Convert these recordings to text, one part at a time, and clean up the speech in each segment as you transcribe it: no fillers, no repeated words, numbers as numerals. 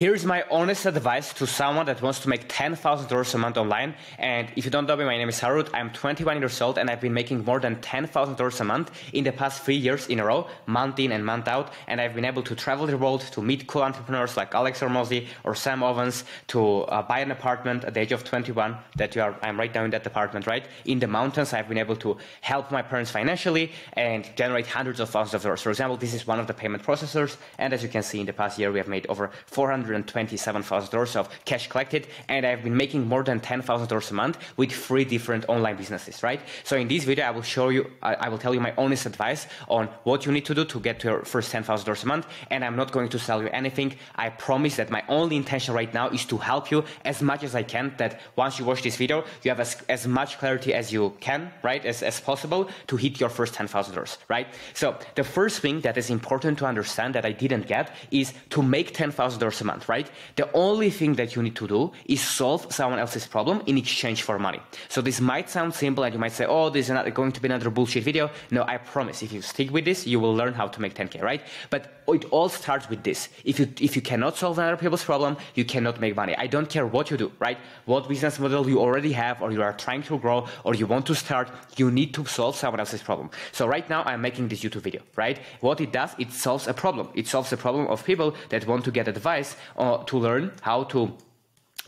Here's my honest advice to someone that wants to make $10,000 a month online. And if you don't know me, my name is Harut. I'm 21 years old and I've been making more than $10,000 a month in the past 3 years in a row, month in and month out. And I've been able to travel the world to meet cool entrepreneurs like Alex Hormozi or Sam Ovens, to buy an apartment at the age of 21 I'm right now in that apartment, right? In the mountains. I've been able to help my parents financially and generate hundreds of thousands of dollars. For example, this is one of the payment processors. And as you can see, in the past year, we have made over $427,000 of cash collected, and I've been making more than $10,000 a month with 3 different online businesses, right? So in this video, I will show you, I will tell you my honest advice on what you need to do to get to your first $10,000 a month, and I'm not going to sell you anything. I promise that my only intention right now is to help you as much as I can, that once you watch this video, you have as much clarity as you can, right, as possible to hit your first $10,000, right? So the first thing that is important to understand that I didn't get is to make $10,000 a month, right? The only thing that you need to do is solve someone else's problem in exchange for money. So this might sound simple and you might say, oh, this is not going to be another bullshit video. No, I promise if you stick with this, you will learn how to make 10K, right? But it all starts with this. If you cannot solve other people's problem, you cannot make money. I don't care what you do, right? What business model you already have or you are trying to grow or you want to start, you need to solve someone else's problem. So right now I'm making this YouTube video, right? What it does, it solves a problem. It solves the problem of people that want to get advice to learn how to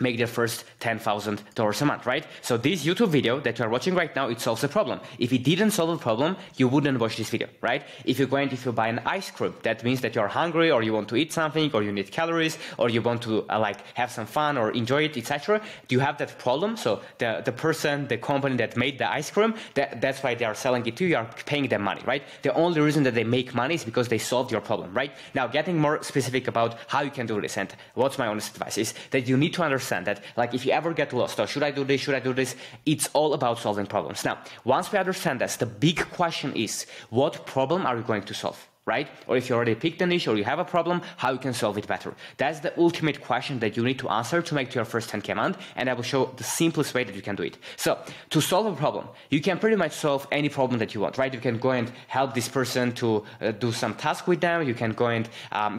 make their first $10,000 a month, right? So this YouTube video that you are watching right now, it solves a problem. If it didn't solve a problem, you wouldn't watch this video, right? If you buy an ice cream, that means that you're hungry or you want to eat something or you need calories or you want to have some fun or enjoy it, etc. Do you have that problem? So the company that made the ice cream, that's why they are selling it to you. You are paying them money, right? The only reason that they make money is because they solved your problem, right? Now, getting more specific about how you can do this and what's my honest advice is that you need to understand that, like, if you ever get lost, or should I do this, it's all about solving problems. Now, once we understand this, the big question is, what problem are you going to solve? Right? Or if you already picked a niche or you have a problem, how you can solve it better. That's the ultimate question that you need to answer to make to your first 10K a month, and I will show the simplest way that you can do it. So to solve a problem, you can pretty much solve any problem that you want, right? You can go and help this person to do some task with them. You can go and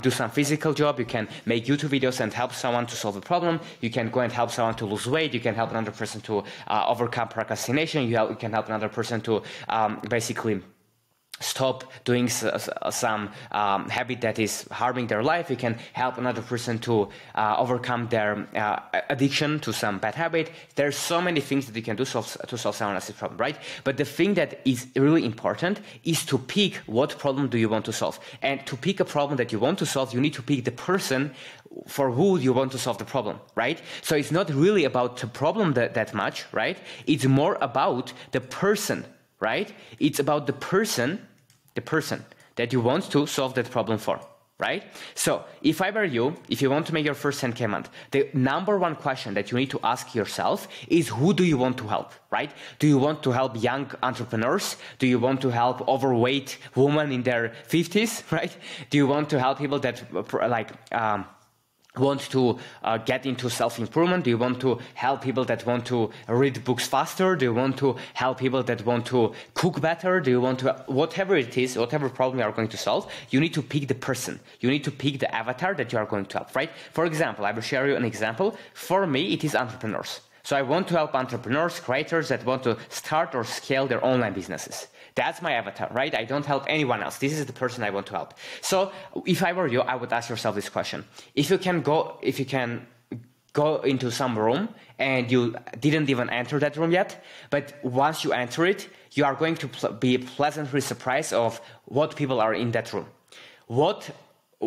do some physical job. You can make YouTube videos and help someone to solve a problem. You can go and help someone to lose weight. You can help another person to overcome procrastination. You can help another person to basically stop doing some habit that is harming their life. You can help another person to overcome their addiction to some bad habit. There's so many things that you can do to solve someone else's problem, right? But the thing that is really important is to pick what problem do you want to solve. And to pick a problem that you want to solve, you need to pick the person for who you want to solve the problem, right? So it's not really about the problem that much, right? It's more about the person, right? It's about the person that you want to solve that problem for, right? So if I were you, if you want to make your first 10K a month, the number one question that you need to ask yourself is, who do you want to help, right? Do you want to help young entrepreneurs? Do you want to help overweight women in their 50s, right? Do you want to help people that want to get into self-improvement? Do you want to help people that want to read books faster? Do you want to help people that want to cook better? Do you want to, whatever it is, whatever problem you are going to solve, you need to pick the person. You need to pick the avatar that you are going to help, right? For example, I will share you an example. For me, it is entrepreneurs. So I want to help entrepreneurs, creators that want to start or scale their online businesses. That's my avatar, right? I don't help anyone else. This is the person I want to help. So if I were you, I would ask yourself this question. If you can go into some room and you didn't even enter that room yet, but once you enter it, you are going to be pleasantly surprised of what people are in that room.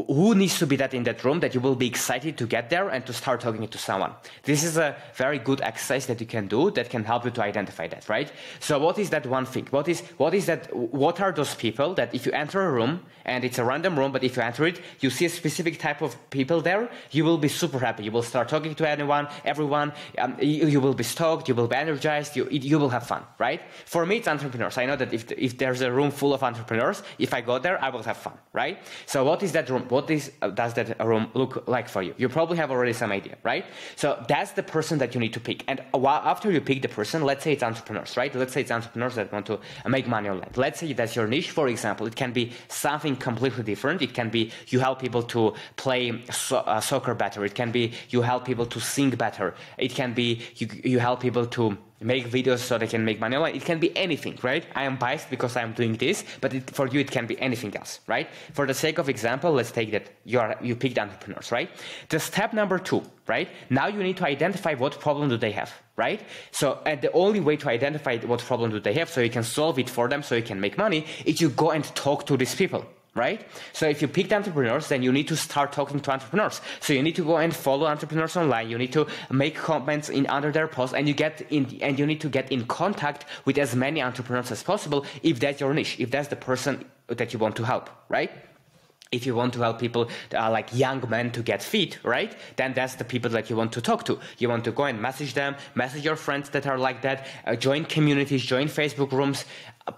Who needs to be in that room that you will be excited to get there and to start talking to someone? This is a very good exercise that you can do that can help you to identify that, right? So what is that one thing? What are those people that if you enter a room and it's a random room, but if you enter it, you see a specific type of people there, you will be super happy. You will start talking to everyone, you will be stoked, you will be energized, you will have fun, right? For me, it's entrepreneurs. I know that if there's a room full of entrepreneurs, if I go there, I will have fun, right? So what is that room? room, what does that room look like for you? You probably have already some idea, right? So that's the person that you need to pick. And after you pick the person, let's say it's entrepreneurs, right? Let's say it's entrepreneurs that want to make money online. Let's say that's your niche, for example. It can be something completely different. It can be you help people to play soccer better. It can be you help people to sing better. It can be you help people to make videos so they can make money online. It can be anything, right? I am biased because I'm doing this, but for you it can be anything else, right? For the sake of example, let's take that you picked entrepreneurs, right? The step number 2, right? Now you need to identify what problem do they have, right? So and the only way to identify what problem do they have so you can solve it for them so you can make money is you go and talk to these people. Right? So if you picked entrepreneurs, then you need to start talking to entrepreneurs. So you need to go and follow entrepreneurs online. You need to make comments under their posts, and you need to get in contact with as many entrepreneurs as possible if that's your niche, if that's the person that you want to help, right? If you want to help people like young men to get fit, right? Then that's the people that you want to talk to. You want to go and message them, message your friends that are like that, join communities, join Facebook rooms,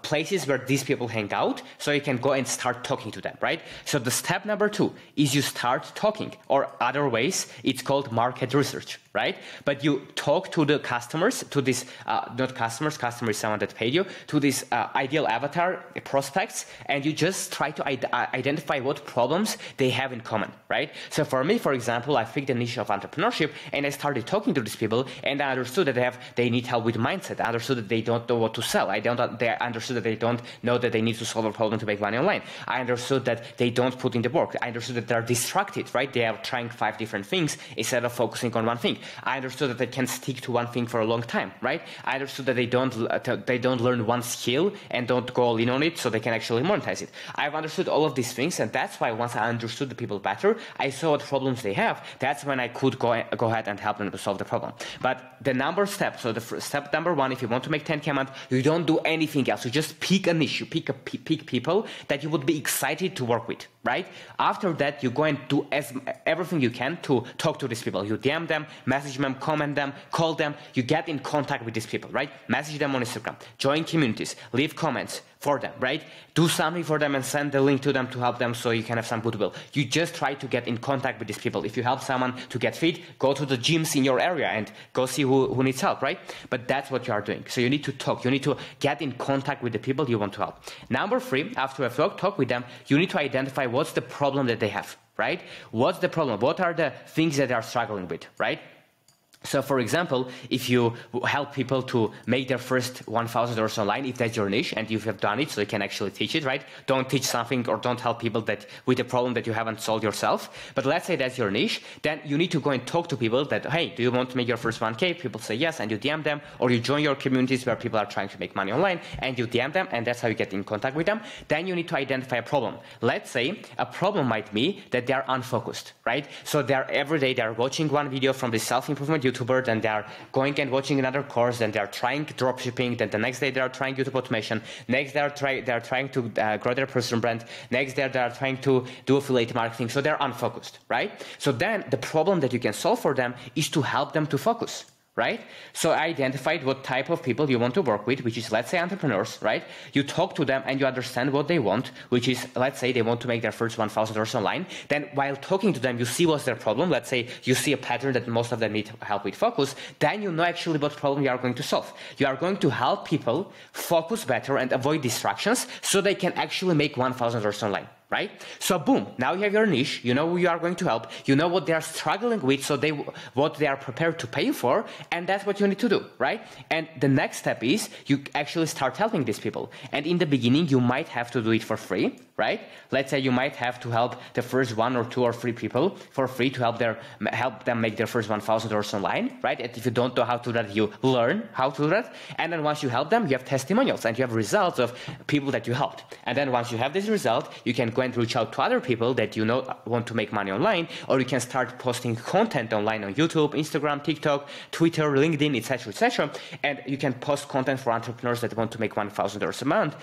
places where these people hang out, so you can go and start talking to them, right? So the step number 2 is you start talking, or other ways, it's called market research, right? But you talk to the customers, to this, not customers, customer is someone that paid you, to this ideal avatar prospects, and you just try to identify what problems they have in common, right? So for me, for example, I picked the niche of entrepreneurship, and I started talking to these people, and I understood that they need help with mindset. I understood that they don't know what to sell. I understood that they don't know that they need to solve a problem to make money online. I understood that they don't put in the work. I understood that they're distracted, right? They are trying 5 different things instead of focusing on one thing. I understood that they can stick to one thing for a long time, right? I understood that they don't learn one skill and don't go all in on it so they can actually monetize it. I've understood all of these things, and that's why once I understood the people better, I saw what problems they have. That's when I could go ahead and help them to solve the problem. But the step, so the step number 1, if you want to make 10K a month, you don't do anything else. You just pick a niche. You pick people that you would be excited to work with, right? After that, you go and do everything you can to talk to these people. You DM them, message them, comment them, call them. You get in contact with these people, right? Message them on Instagram, join communities, leave comments for them, right? Do something for them and send the link to them to help them so you can have some goodwill. You just try to get in contact with these people. If you help someone to get fit, go to the gyms in your area and go see who needs help, right? But that's what you are doing. So you need to talk. You need to get in contact with the people you want to help. Number 3, after you have talk with them, you need to identify what's the problem that they have, right? What's the problem? What are the things that they are struggling with, right? So, for example, if you help people to make their first $1,000 online, if that's your niche and you have done it, so you can actually teach it, right? Don't teach something or don't help people with a problem that you haven't solved yourself. But let's say that's your niche, then you need to go and talk to people that, hey, do you want to make your first 1K? People say yes, and you DM them, or you join your communities where people are trying to make money online, and you DM them, and that's how you get in contact with them. Then you need to identify a problem. Let's say a problem might be that they are unfocused, right? So every day they're watching one video from the self-improvement YouTuber, then they are going and watching another course, then they are trying dropshipping, then the next day they are trying YouTube automation, next they are trying to grow their personal brand, next day they are trying to do affiliate marketing, so they're unfocused, right? So then the problem that you can solve for them is to help them to focus. Right? So I identified what type of people you want to work with, which is, let's say, entrepreneurs, right? You talk to them and you understand what they want, which is, let's say, they want to make their first $1,000 online. Then while talking to them, you see what's their problem. Let's say you see a pattern that most of them need help with focus. Then you know actually what problem you are going to solve. You are going to help people focus better and avoid distractions so they can actually make $1,000 online. Right? So boom, now you have your niche, you know who you are going to help, you know what they are struggling with, so what they are prepared to pay for, and that's what you need to do, right? And the next step is you actually start helping these people. And in the beginning, you might have to do it for free, right? Let's say you might have to help the first 1 or 2 or 3 people for free to help them make their first $1,000 online, right? And if you don't know how to do that, you learn how to do that. And then once you help them, you have testimonials and you have results of people that you helped. And then once you have this result, you can go and reach out to other people that you know want to make money online, or you can start posting content online on YouTube, Instagram, TikTok, Twitter, LinkedIn, etc., etc. And you can post content for entrepreneurs that want to make $1,000 a month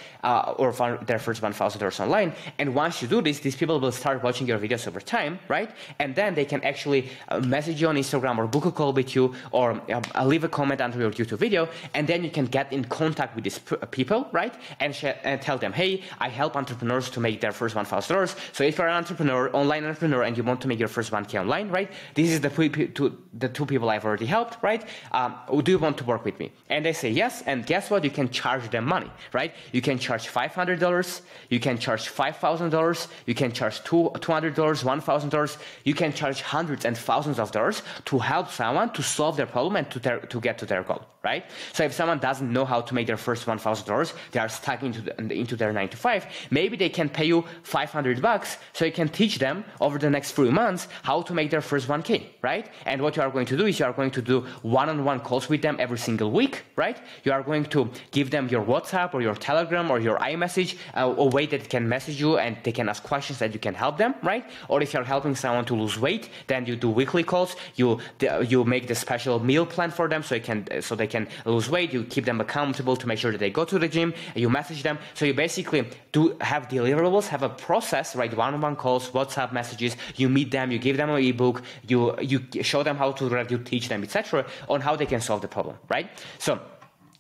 or their first $1,000 online. And once you do this, these people will start watching your videos over time, right? And then they can actually message you on Instagram or book a call with you, or leave a comment under your YouTube video, and then you can get in contact with these people, right? And tell them, hey, I help entrepreneurs to make their first $1,000 $1,000. So if you're an entrepreneur, online entrepreneur, and you want to make your first 1K online, right? This is the two people I've already helped, right? Do you want to work with me? And they say yes, and guess what? You can charge them money, right? You can charge $500, you can charge $5,000, you can charge $200, $1,000, you can charge hundreds and thousands of dollars to help someone to solve their problem and to get to their goal, right? So if someone doesn't know how to make their first $1,000, they are stuck into their 9 to 5, maybe they can pay you $500 so you can teach them over the next 3 months how to make their first 1K, right? And what you are going to do is you are going to do one-on-one calls with them every single week, right? You are going to give them your WhatsApp or your Telegram or your iMessage, a way that they can message you and they can ask questions that you can help them, right? Or if you're helping someone to lose weight, then you do weekly calls, you make the special meal plan for them so they can lose weight, you keep them accountable to make sure that they go to the gym, you message them. So you basically do have deliverables, have a process, right? One-on-one calls, WhatsApp messages, you meet them, you give them an ebook, you show them how to read, you teach them, etc., on how they can solve the problem, right? So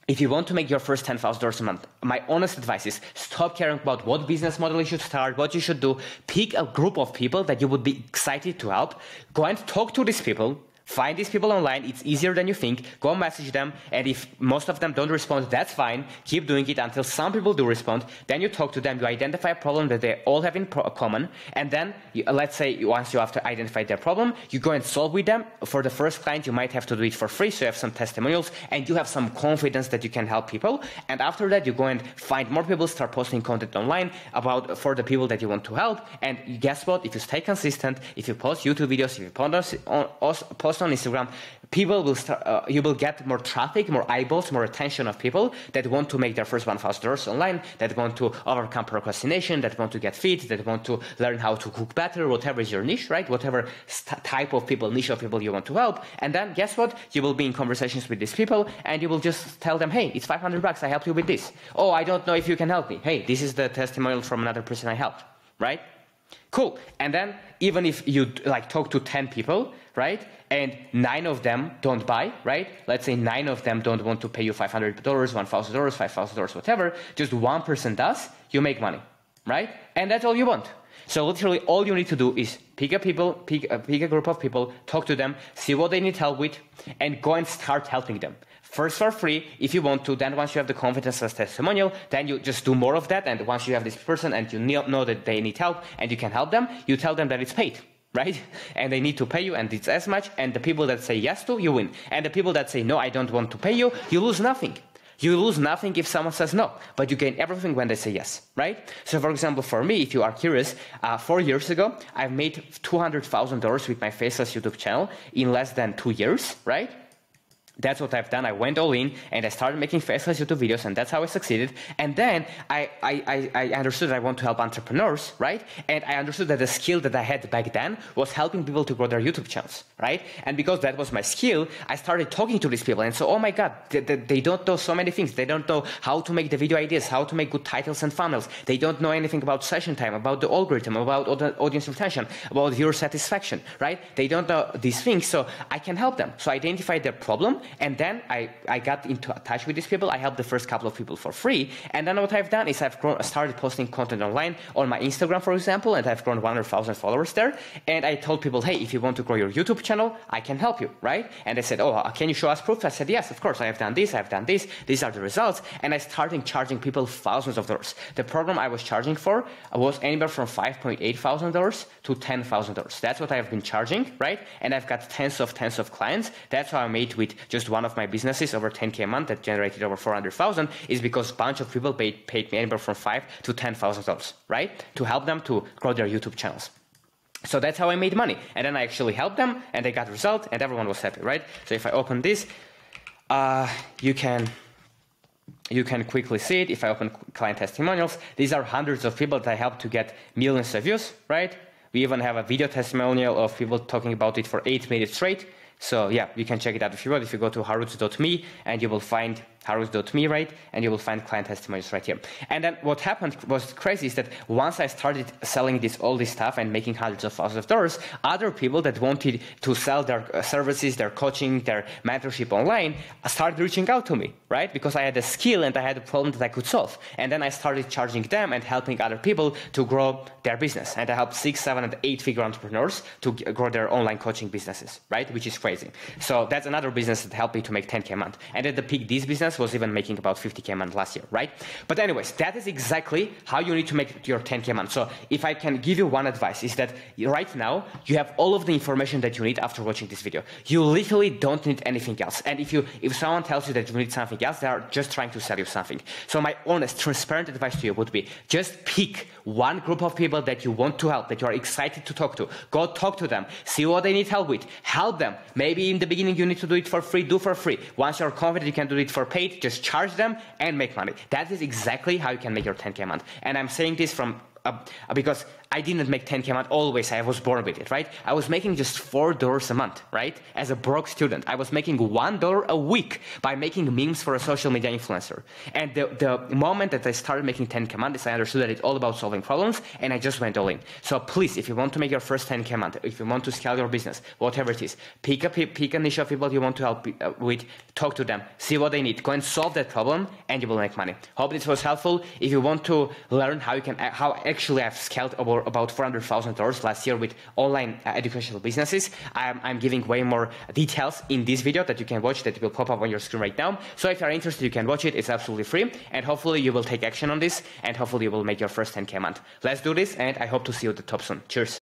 if you want to make your first $10,000 a month, my honest advice is stop caring about what business model you should start, what you should do. Pick a group of people that you would be excited to help. Go and talk to these people. Find these people online. It's easier than you think. Go message them, and if most of them don't respond, that's fine. Keep doing it until some people do respond. Then you talk to them, you identify a problem that they all have in common, and then let's say once you have to identify their problem, you go and solve with them. For the first client, you might have to do it for free, so you have some testimonials, and you have some confidence that you can help people. And after that, you go and find more people, start posting content online for the people that you want to help. And guess what? If you stay consistent, if you post YouTube videos, if you post on Instagram, people will start. You will get more traffic, more eyeballs, more attention of people that want to make their first $1,000 online, that want to overcome procrastination, that want to get fit, that want to learn how to cook better, whatever is your niche, right? Whatever type of people, niche of people you want to help. And then guess what? You will be in conversations with these people, and you will just tell them, hey, it's $500. I helped you with this. Oh, I don't know if you can help me. Hey, this is the testimonial from another person I helped, right? Cool. And then even if you talk to 10 people, right, and 9 of them don't buy, right? Let's say 9 of them don't want to pay you $500, $1,000, $5,000, whatever. Just 1% does. You make money, right? And that's all you want. So literally all you need to do is pick a group of people, talk to them, see what they need help with, and go and start helping them. First for free, if you want to, then once you have the confidence as testimonial, then you just do more of that, and once you have this person and you know that they need help and you can help them, you tell them that it's paid, right? And they need to pay you, and it's as much, and the people that say yes to, you win. And the people that say, no, I don't want to pay you, you lose nothing. You lose nothing if someone says no, but you gain everything when they say yes, right? So for example, for me, if you are curious, 4 years ago, I've made $200,000 with my Faceless YouTube channel in less than 2 years, right? That's what I've done. I went all in and I started making Faceless YouTube videos, and that's how I succeeded. And then I understood that I want to help entrepreneurs, right? And I understood that the skill that I had back then was helping people to grow their YouTube channels, right? And because that was my skill, I started talking to these people. And so, oh my God, they don't know so many things. They don't know how to make the video ideas, how to make good titles and thumbnails. They don't know anything about session time, about the algorithm, about audience retention, about viewer satisfaction, right? They don't know these things, so I can help them. So I identified their problem. And then I got into touch with these people. I helped the first couple of people for free. And then what I've done is I've started posting content online on my Instagram, for example, and I've grown 100,000 followers there. And I told people, hey, if you want to grow your YouTube channel, I can help you, right? And they said, oh, can you show us proof? I said, yes, of course. I have done this. I have done this. These are the results. And I started charging people thousands of dollars. The program I was charging for was anywhere from $5,800 to $10,000. That's what I've been charging, right? And I've got tens of clients. That's how I made with just one of my businesses over 10K a month that generated over 400,000 is because a bunch of people paid me anywhere from $5,000 to $10,000, right? To help them to grow their YouTube channels. So that's how I made money. And then I actually helped them and they got results and everyone was happy, right? So if I open this, you can quickly see it. If I open client testimonials, these are hundreds of people that I helped to get millions of views, right? We even have a video testimonial of people talking about it for 8 minutes straight. So yeah, you can check it out if you want. If you go to harut.me and you will find harut.me, right? And you will find client testimonials right here. And then what happened was crazy is that once I started selling all this stuff and making hundreds of thousands of dollars, other people that wanted to sell their services, their coaching, their mentorship online started reaching out to me, right? Because I had a skill and I had a problem that I could solve. And then I started charging them and helping other people to grow their business. And I helped 6, 7, and 8-figure entrepreneurs to grow their online coaching businesses, right? Which is crazy. So that's another business that helped me to make 10K a month. And at the peak, this business was even making about 50K a month last year, right? But anyways, that is exactly how you need to make your 10K a month. So if I can give you one advice, is that right now you have all of the information that you need after watching this video. You literally don't need anything else. And if someone tells you that you need something else, they are just trying to sell you something. So my honest, transparent advice to you would be just pick one group of people that you want to help, that you are excited to talk to. Go talk to them, see what they need help with, help them. Maybe in the beginning you need to do it for free, do for free. Once you're confident you can do it for paid, just charge them and make money. That is exactly how you can make your 10K a month. And I'm saying this from because I didn't make 10K a month always. I was born with it, right? I was making just $4 a month, right? As a broke student, I was making $1 a week by making memes for a social media influencer. And the moment that I started making 10K a month, I understood that it's all about solving problems, and I just went all in. So please, if you want to make your first 10K a month, if you want to scale your business, whatever it is, pick a niche of people you want to help with, talk to them, see what they need, go and solve that problem, and you will make money. Hope this was helpful. If you want to learn how actually I've scaled over about $400,000 last year with online educational businesses, I'm giving way more details in this video that you can watch, that will pop up on your screen right now. So if you're interested, you can watch it. It's absolutely free, and hopefully you will take action on this, and hopefully you will make your first 10K a month. Let's do this, and I hope to see you at the top soon. Cheers.